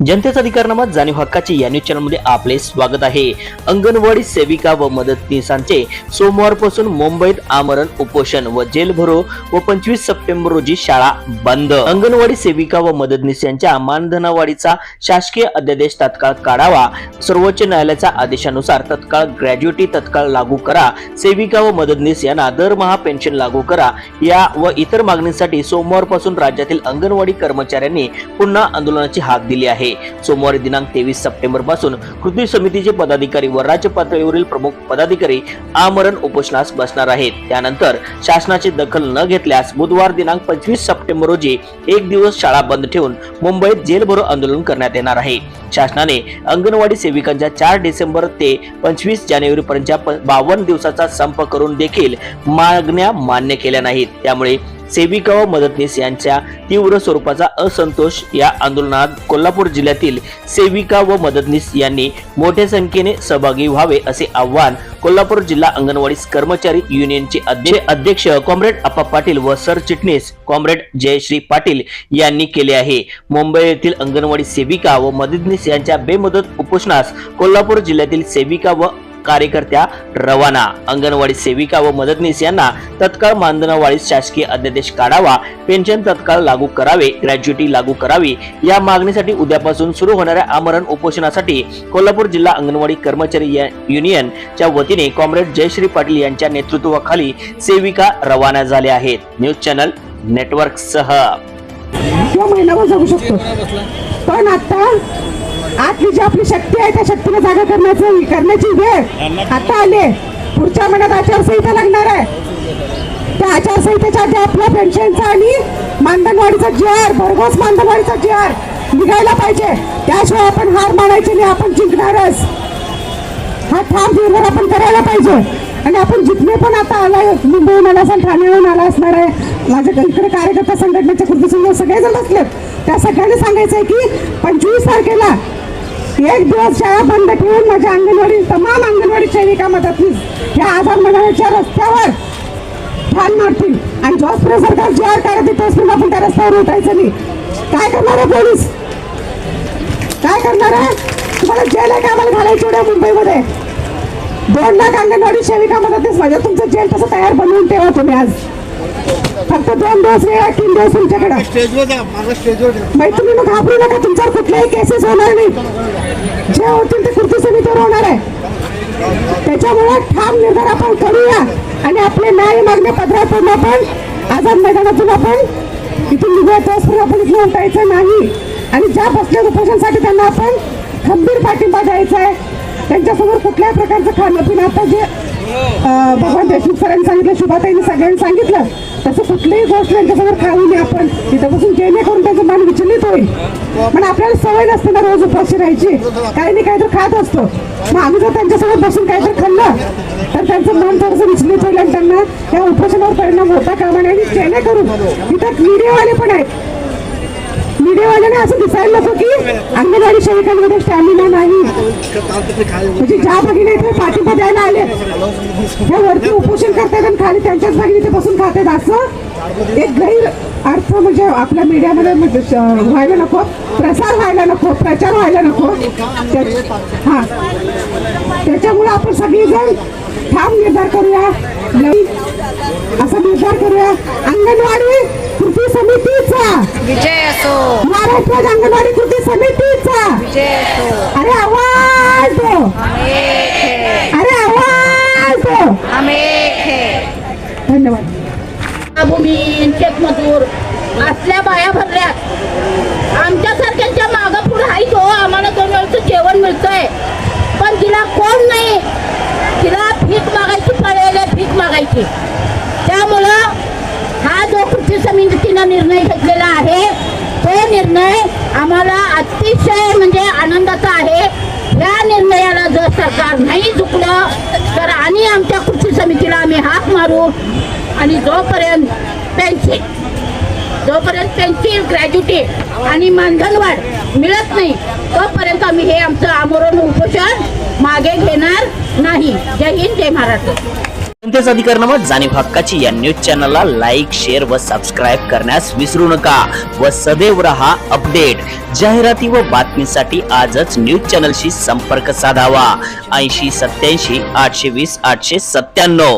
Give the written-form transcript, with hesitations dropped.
जनतेचा अधिकारनामा जाणीव हक्काची या न्यूज चॅनलमध्ये आपले स्वागत आहे। अंगणवाडी सेविका व मदतनीसांचे सोमवारपासून मुंबईत आमरण उपोषण व जेल भरो व 25 सप्टेंबर रोजी शाळा बंद। अंगणवाडी सेविका व मदतनीस यांच्या मानधनावाढीचा शासकीय अध्यादेश तात्काळ काढावा। सर्वोच्च न्यायालयाच्या आदेशानुसार तत्काळ ग्रॅज्युटी तत्काळ लागू करा। सेविका व मदतनीस यांना दरमहा पेन्शन लागू करा। या व इतर मागणीसाठी सोमवारपासून राज्यातील अंगणवाडी कर्मचाऱ्यांनी पुन्हा आंदोलनाची हाक दिली आहे। सोमवारी दिनांक 23 सप्टेंबर पासून कृती समितीचे पदाधिकारी व राज्य पातळीवरील प्रमुख पदाधिकारी आमरण उपोषणास बसणार आहेत। त्यानंतर शासनाची दखल न घेतल्यास बुधवार दिनांक 25 सप्टेंबर रोजी एक दिवस शाळा बंद ठेवून मुंबईत जेल भरो आंदोलन करण्यात येणार आहे। शासनाने अंगणवाडी सेविकांच्या 4 डिसेंबर ते 25 जानेवारी पर्यंतच्या 52 दिवसाचा संप करून देखील मागण्या मान्य केल्या नाहीत। त्यामुळे सेविका व मदतनीस यांच्या तीव्र स्वरूपाचा असंतोष या आंदोलनात कोल्हापूर जिल्ह्यातील सेविका व मदतनीस यांनी मोठ्या संख्येने सहभागी व्हावे असे आवाहन कोल्हापूर जिल्हा अंगणवाडी कर्मचारी युनियनचे अध्यक्ष कॉम्रेड अप्पा पाटील व सरचिटणीस कॉम्रेड जयश्री पाटील यांनी केले आहे। मुंबई येथील अंगणवाडी सेविका व मदतनीस यांच्या बेमुदत उपोषणास कोल्हापूर जिल्ह्यातील सेविका व कार्यकर्त्या रवाना। अंगणवाडी सेविका व मदतनीस यांना तत्काळ मानधनावाढीस शासकीय अध्यादेश काढावा, पेन्शन तत्काळ लागू करावे, ग्रॅज्युटी लागू करावी या मागणीसाठी उद्यापासून सुरू होणाऱ्या आमरण उपोषणासाठी कोल्हापूर जिल्हा अंगणवाडी कर्मचारी युनियनच्या वतीने कॉम्रेड जयश्री पाटील यांच्या नेतृत्वाखाली सेविका रवाना झाल्या आहेत। न्यूज चॅनल नेटवर्क सह महिनाभर जगू शकतो, पण आता आपली जी आपली शक्ती आहे त्या शक्तीला जागा करण्याची वेळ आता आली। पुढच्या महिन्यात आचारसंहिता लागणार आहे। त्या आचारसंहितेच्या आधी आपल्या पेन्शनचा आणि मानधनवाढीचा जी.आर. भरघोस मानधनवाढीचा जी.आर. निघायला पाहिजे। त्याशिवाय आपण हार मानायची नाही, आपण जिंकणारच। हा ठाम निर्धार आपण करायला पाहिजे। आणि आपण जिथले पण आता आलाय, मुंबईहून आला असेल, ठाण्याहून आला असणार आहे, माझ्या इकडे कार्यकर्ता संघटनेच्या कृती सगळेजण बसलेत, त्या सगळ्यांनी सांगायचंय की 25 तारखेला एक दिवस शाळा बंद ठेवून माझ्या अंगणवाडी तमाम अंगणवाडी सेविका मदतनीस या आझाद मैदानाच्या रस्त्यावर ठाण मारतील। आणि जोपर्यंत सरकार जी.आर. काढत तोपर्यंत आपण त्या रस्त्यावर उठायचं नाही। काय करणार आहे पोलीस, काय करणार आहे? तुम्हाला जेल आहे का आम्हाला घालायची उड्या मुंबईमध्ये? 2 लाख अंगणवाडी सेविका मदतनीस म्हणजे तुमचं जेल कसं तयार बनवून ठेवा तुम्ही। आज फक्त 2 दिवस वेळ, 3 दिवस तुमच्याकडे माहिती, तुम्ही मग घाबरू नका, तुमच्यावर कुठल्याही केसेस होणार नाही। जे होतील ते कृती समितीवर होणार आहे। त्याच्यामुळे ठाम निर्धार आपण करूया आणि आपले न्याय मागण्या पत्रातून आपण आझाद मैदानातून आपण इथून निघूया। तोपर्यंत आपण इथून उठायचं नाही आणि ज्या बसल्या उपोषणासाठी त्यांना आपण खंबीर पाठिंबा द्यायचा आहे। त्यांच्यासमोर कुठल्याही प्रकारचं खाणं पिणं, आता जे भगवान देशमुख सरांनी सांगितलं, शुभाताईंनी सगळ्यांनी सांगितलं, तसं कुठलीही गोष्ट त्यांच्यासमोर खाऊ नये आपण, तिथं बसून जेणेकरून त्यांचं मन विचलित होईल। पण आपल्याला सवय नसते ना रोज उपाशी राहायची, काही नाही काहीतरी खात असतो। मग आम्ही जर त्यांच्यासमोर बसून काहीतरी खाल्लं तर त्यांचं मन थोडंसं विचलित होईल आणि त्यांना या उपोषणावर परिणाम होता कामा नये। आणि जेणेकरून इथं मीडियावाले पण आहेत, मीडियावाल्याने असं दिसायला नको की अंगणवाडी सेविकांमध्ये स्टॅमिना नाही, म्हणजे ज्या भगिनी इथे पाठिंबा द्यायला आले त्या वरती उपोषण करतात आणि खाली त्यांच्याच भगिनी इथे बसून खातात, असं एक गैर अर्थ म्हणजे आपल्या मीडियामध्ये व्हायला नको, प्रसार व्हायला नको, प्रचार व्हायला नको। हा, त्याच्यामुळे आपण सगळीजण ठाम निर्धार करूया, असा निर्धार करूया। अंगणवाडी कृती समितीचा विजय असो, महाराष्ट्र अंगणवाडी कृती समितीचा विजय असो। अरे आवाज दो, अरे आवाज दो, हम एक है। धन्यवाद। भूमी शेतमजूर असल्या बाया भरल्यात, आमच्यासारख्यांच्या मागं पुढे आहे तो, आम्हाला 2 वेळचं जेवण मिळतंय, पण तिला कोण नाही, तिला भीक मागायची पळेल, भीक मागायची। त्यामुळं हा जो कृती समितीनं निर्णय घेतलेला आहे तो निर्णय आम्हाला अतिशय म्हणजे आनंदाचा आहे। या निर्णयाला जर सरकार नाही झुकलं तर आणि आमच्या कृती समितीला आम्ही हाक मारू आणि जोपर्यंत पेन्शन ग्रॅज्युटी आणि मानधनवाढ मिळत नाही तोपर्यंत आम्ही हे आमचं आमरण उपोषण मागे घेणार नाही। जय हिंद, जय महाराष्ट्र। कोणत्याच अधिकारनामा जाणीव हक्काची या न्यूज चॅनलला लाईक, शेअर व सबस्क्राईब करण्यास विसरू नका व सदैव रहा अपडेट. जाहिराती व बातमीसाठी आजच न्यूज चॅनलशी संपर्क साधावा. 80 87 820 897.